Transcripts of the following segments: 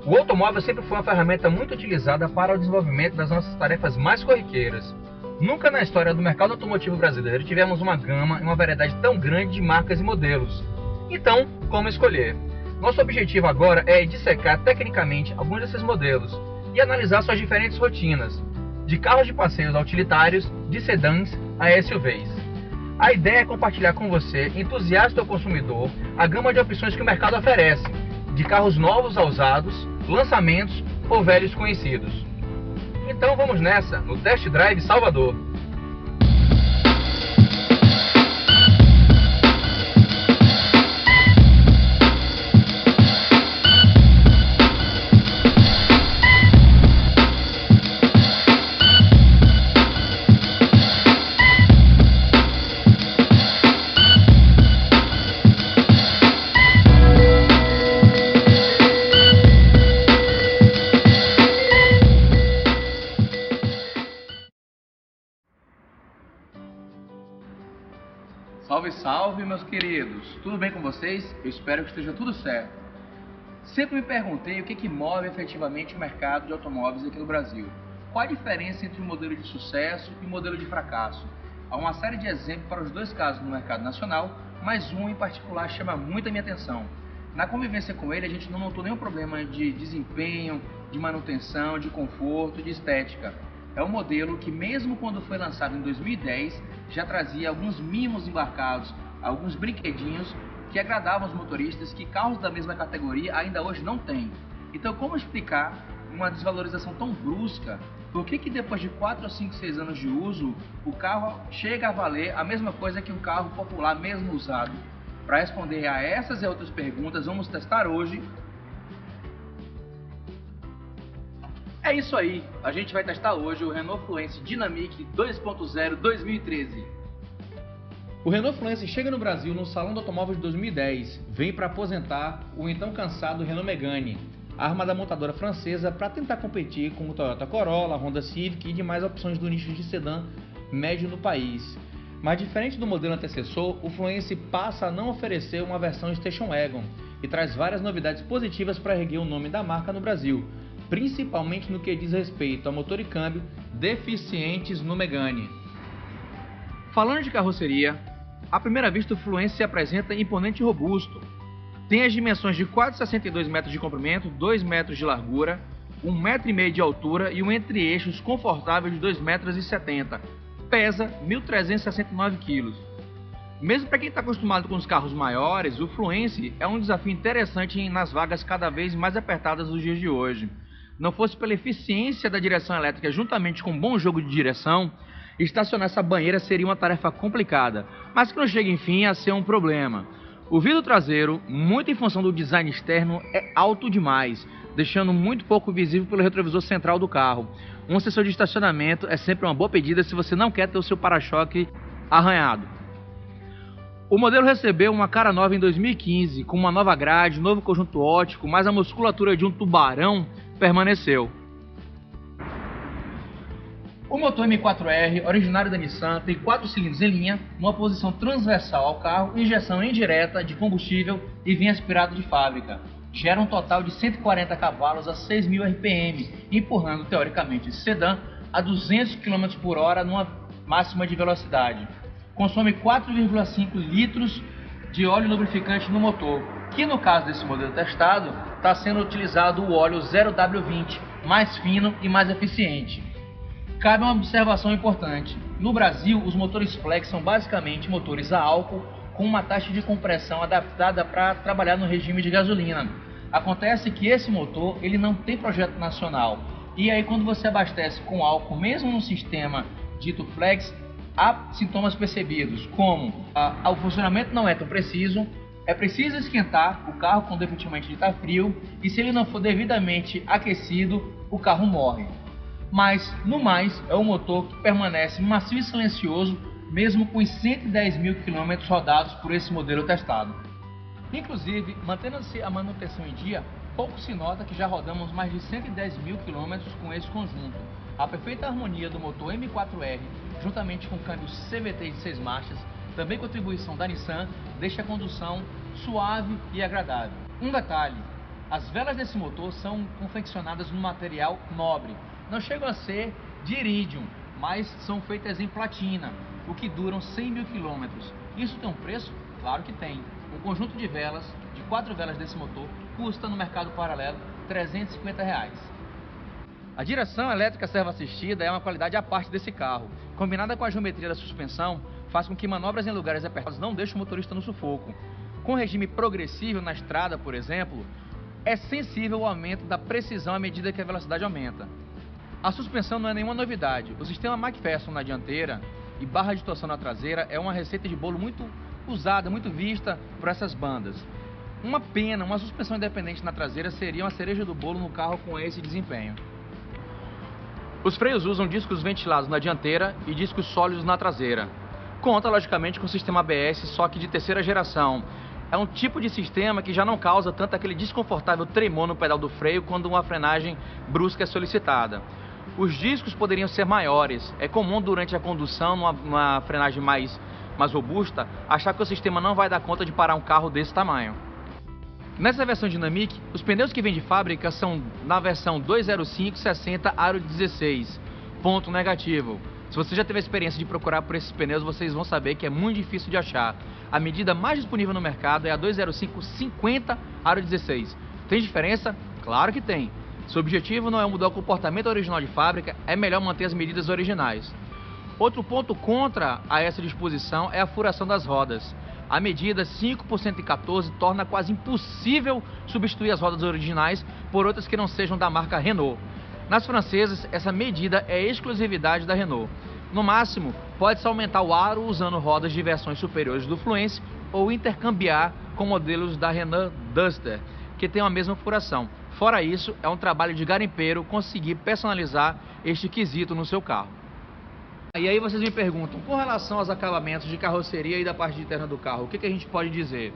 O automóvel sempre foi uma ferramenta muito utilizada para o desenvolvimento das nossas tarefas mais corriqueiras. Nunca na história do mercado automotivo brasileiro tivemos uma gama e uma variedade tão grande de marcas e modelos. Então, como escolher? Nosso objetivo agora é dissecar tecnicamente alguns desses modelos e analisar suas diferentes rotinas, de carros de passeios a utilitários, de sedãs a SUVs. A ideia é compartilhar com você, entusiasta ou consumidor, a gama de opções que o mercado oferece, de carros novos a usados, lançamentos ou velhos conhecidos. Então vamos nessa, no Test Drive Salvador. Salve, salve, meus queridos! Tudo bem com vocês? Eu espero que esteja tudo certo. Sempre me perguntei o que move efetivamente o mercado de automóveis aqui no Brasil. Qual a diferença entre o modelo de sucesso e o modelo de fracasso? Há uma série de exemplos para os dois casos no mercado nacional, mas um em particular chama muito a minha atenção. Na convivência com ele, a gente não notou nenhum problema de desempenho, de manutenção, de conforto, de estética. É um modelo que, mesmo quando foi lançado em 2010, já trazia alguns mimos embarcados, alguns brinquedinhos que agradavam os motoristas que carros da mesma categoria ainda hoje não têm. Então, como explicar uma desvalorização tão brusca? Por que depois de 4, 5, 6 anos de uso, o carro chega a valer a mesma coisa que um carro popular mesmo usado? Para responder a essas e outras perguntas, vamos testar hoje. É isso aí, a gente vai testar hoje o Renault Fluence Dynamic 2.0 2013. O Renault Fluence chega no Brasil no Salão do Automóvel de 2010, vem para aposentar o então cansado Renault Megane, arma da montadora francesa para tentar competir com o Toyota Corolla, Honda Civic e demais opções do nicho de sedã médio no país. Mas diferente do modelo antecessor, o Fluence passa a não oferecer uma versão Station Wagon e traz várias novidades positivas para erguer o nome da marca no Brasil, principalmente no que diz respeito a motor e câmbio deficientes no Megane. Falando de carroceria, à primeira vista o Fluence se apresenta imponente e robusto. Tem as dimensões de quase 62 metros de comprimento, 2 metros de largura, 1,5 metro de altura e um entre-eixos confortável de 2,70 metros. Pesa 1.369 kg. Mesmo para quem está acostumado com os carros maiores, o Fluence é um desafio interessante nas vagas cada vez mais apertadas dos dias de hoje. Não fosse pela eficiência da direção elétrica juntamente com um bom jogo de direção, estacionar essa banheira seria uma tarefa complicada, mas que não chega enfim a ser um problema. O vidro traseiro, muito em função do design externo, é alto demais, deixando muito pouco visível pelo retrovisor central do carro. Um sensor de estacionamento é sempre uma boa pedida se você não quer ter o seu para-choque arranhado. O modelo recebeu uma cara nova em 2015, com uma nova grade, novo conjunto óptico, mas a musculatura de um tubarão permaneceu. O motor M4R, originário da Nissan, tem 4 cilindros em linha, uma posição transversal ao carro, injeção indireta de combustível e vem aspirado de fábrica. Gera um total de 140 cavalos a 6.000 RPM, empurrando teoricamente esse sedã a 200 km por hora numa máxima de velocidade. Consome 4,5 litros de óleo lubrificante no motor, que no caso desse modelo testado, está sendo utilizado o óleo 0W20, mais fino e mais eficiente. Cabe uma observação importante: no Brasil, os motores flex são basicamente motores a álcool com uma taxa de compressão adaptada para trabalhar no regime de gasolina. Acontece que esse motor ele não tem projeto nacional, e aí quando você abastece com álcool, mesmo no sistema dito flex, há sintomas percebidos, como o funcionamento não é tão preciso, é preciso esquentar o carro quando efetivamente ele está frio, e se ele não for devidamente aquecido, o carro morre. Mas, no mais, é um motor que permanece macio e silencioso, mesmo com os 110.000 km rodados por esse modelo testado. Inclusive, mantendo-se a manutenção em dia, pouco se nota que já rodamos mais de 110.000 km com esse conjunto. A perfeita harmonia do motor M4R, juntamente com o câmbio CVT de 6 marchas, também contribuição da Nissan, deixa a condução suave e agradável. Um detalhe: As velas desse motor são confeccionadas num material nobre. Não chegam a ser de irídio, mas são feitas em platina, o que duram 100 mil quilômetros. Isso tem um preço? Claro que tem. Um conjunto de velas, de 4 velas desse motor, custa no mercado paralelo R$350. A direção elétrica servo-assistida é uma qualidade à parte desse carro. Combinada com a geometria da suspensão, faz com que manobras em lugares apertados não deixem o motorista no sufoco. Com regime progressivo na estrada, por exemplo, é sensível ao aumento da precisão à medida que a velocidade aumenta. A suspensão não é nenhuma novidade. O sistema McPherson na dianteira e barra de torção na traseira é uma receita de bolo muito usada, muito vista por essas bandas. Uma pena, uma suspensão independente na traseira seria uma cereja do bolo no carro com esse desempenho. Os freios usam discos ventilados na dianteira e discos sólidos na traseira. Conta, logicamente, com o sistema ABS, só que de terceira geração. É um tipo de sistema que já não causa tanto aquele desconfortável tremor no pedal do freio quando uma frenagem brusca é solicitada. Os discos poderiam ser maiores. É comum durante a condução, numa frenagem mais robusta, achar que o sistema não vai dar conta de parar um carro desse tamanho. Nessa versão Dynamic, os pneus que vêm de fábrica são na versão 205/60 aro 16. Ponto negativo. Se você já teve a experiência de procurar por esses pneus, vocês vão saber que é muito difícil de achar. A medida mais disponível no mercado é a 205/50 aro 16. Tem diferença? Claro que tem. Se o objetivo não é mudar o comportamento original de fábrica, é melhor manter as medidas originais. Outro ponto contra a essa disposição é a furação das rodas. A medida 5/114 torna quase impossível substituir as rodas originais por outras que não sejam da marca Renault. Nas francesas, essa medida é exclusividade da Renault. No máximo, pode-se aumentar o aro usando rodas de versões superiores do Fluence ou intercambiar com modelos da Renault Duster, que tem a mesma furação. Fora isso, é um trabalho de garimpeiro conseguir personalizar este quesito no seu carro. E aí vocês me perguntam, com relação aos acabamentos de carroceria e da parte interna do carro, o que a gente pode dizer?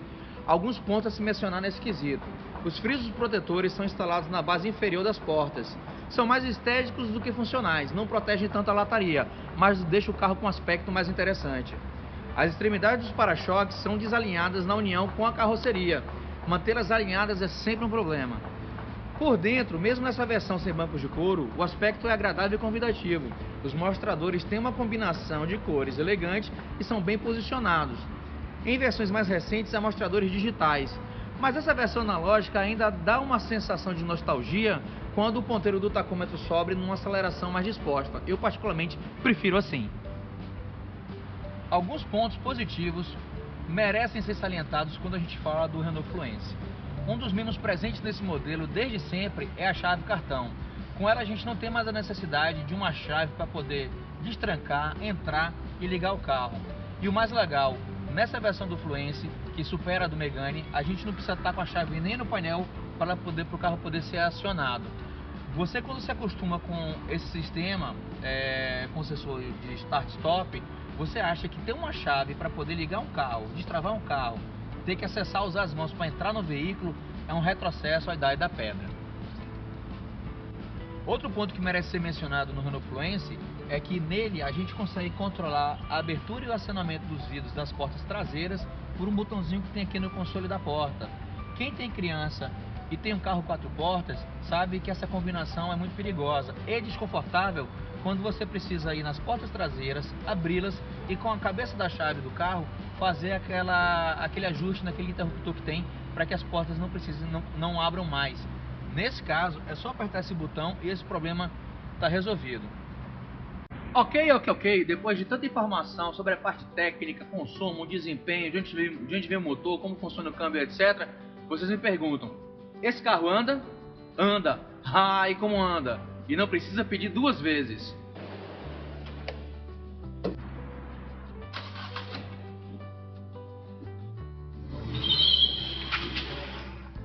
Alguns pontos a se mencionar nesse quesito. Os frisos protetores são instalados na base inferior das portas. São mais estéticos do que funcionais, não protegem tanto a lataria, mas deixam o carro com um aspecto mais interessante. As extremidades dos para-choques são desalinhadas na união com a carroceria. Mantê-las alinhadas é sempre um problema. Por dentro, mesmo nessa versão sem bancos de couro, o aspecto é agradável e convidativo. Os mostradores têm uma combinação de cores elegante e são bem posicionados. Em versões mais recentes, há mostradores digitais, mas essa versão analógica ainda dá uma sensação de nostalgia quando o ponteiro do tacômetro sobe numa aceleração mais disposta. Eu particularmente prefiro assim. Alguns pontos positivos merecem ser salientados quando a gente fala do Renault Fluence. Um dos menos presentes nesse modelo desde sempre é a chave cartão. Com ela a gente não tem mais a necessidade de uma chave para poder destrancar, entrar e ligar o carro. E o mais legal, nessa versão do Fluence, que supera a do Megane, a gente não precisa estar com a chave nem no painel para o carro poder ser acionado. Você, quando se acostuma com esse sistema, com o sensor de start-stop, você acha que ter uma chave para poder ligar um carro, destravar um carro, ter que acessar, usar as mãos para entrar no veículo, é um retrocesso à idade da pedra. Outro ponto que merece ser mencionado no Renault Fluence é que nele a gente consegue controlar a abertura e o acionamento dos vidros das portas traseiras por um botãozinho que tem aqui no console da porta. Quem tem criança e tem um carro 4 portas sabe que essa combinação é muito perigosa e desconfortável quando você precisa ir nas portas traseiras, abri-las e com a cabeça da chave do carro fazer aquele ajuste naquele interruptor que tem para que as portas não abram mais. Nesse caso, é só apertar esse botão e esse problema está resolvido. Ok. Depois de tanta informação sobre a parte técnica, consumo, desempenho, de onde vem o motor, como funciona o câmbio, etc., vocês me perguntam, esse carro anda? Anda. E como anda? E não precisa pedir 2 vezes.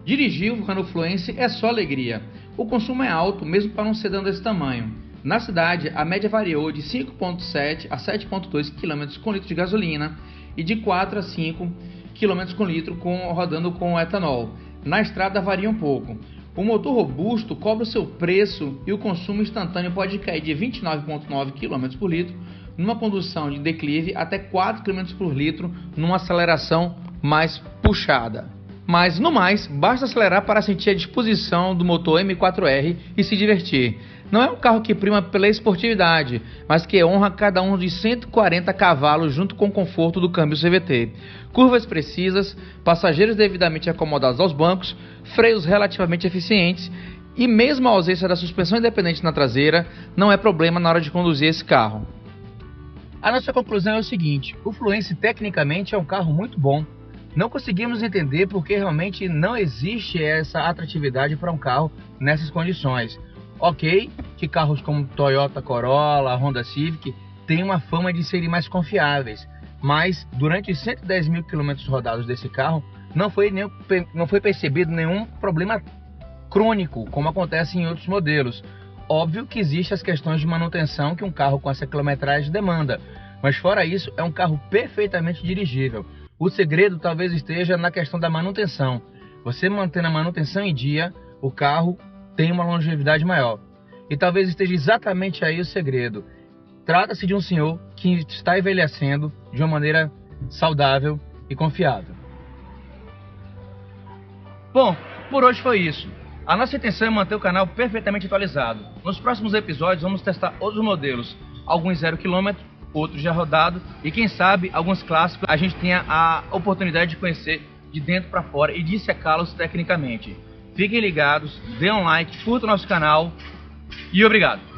Dirigir o Renault Fluence é só alegria. O consumo é alto, mesmo para um sedã desse tamanho. Na cidade, a média variou de 5,7 a 7,2 km com litro de gasolina e de 4 a 5 km com litro rodando com etanol. Na estrada varia um pouco. O motor robusto cobra o seu preço e o consumo instantâneo pode cair de 29,9 km por litro numa condução de declive até 4 km por litro numa aceleração mais puxada. Mas no mais, basta acelerar para sentir a disposição do motor M4R e se divertir. Não é um carro que prima pela esportividade, mas que honra cada um dos 140 cavalos junto com o conforto do câmbio CVT. Curvas precisas, passageiros devidamente acomodados aos bancos, freios relativamente eficientes e mesmo a ausência da suspensão independente na traseira não é problema na hora de conduzir esse carro. A nossa conclusão é o seguinte: o Fluence tecnicamente é um carro muito bom. Não conseguimos entender porque realmente não existe essa atratividade para um carro nessas condições. Ok, que carros como Toyota Corolla, Honda Civic têm uma fama de serem mais confiáveis, mas durante os 110 mil quilômetros rodados desse carro não foi percebido nenhum problema crônico, como acontece em outros modelos. Óbvio que existem as questões de manutenção que um carro com essa quilometragem demanda, mas fora isso é um carro perfeitamente dirigível. O segredo talvez esteja na questão da manutenção. Você mantendo a manutenção em dia, o carro tem uma longevidade maior. E talvez esteja exatamente aí o segredo. Trata-se de um senhor que está envelhecendo de uma maneira saudável e confiável. Bom, por hoje foi isso. A nossa intenção é manter o canal perfeitamente atualizado. Nos próximos episódios vamos testar outros modelos, alguns 0 km, outros já rodados e quem sabe alguns clássicos a gente tenha a oportunidade de conhecer de dentro para fora e dissecá-los tecnicamente. Fiquem ligados, dê um like, curta o nosso canal e obrigado!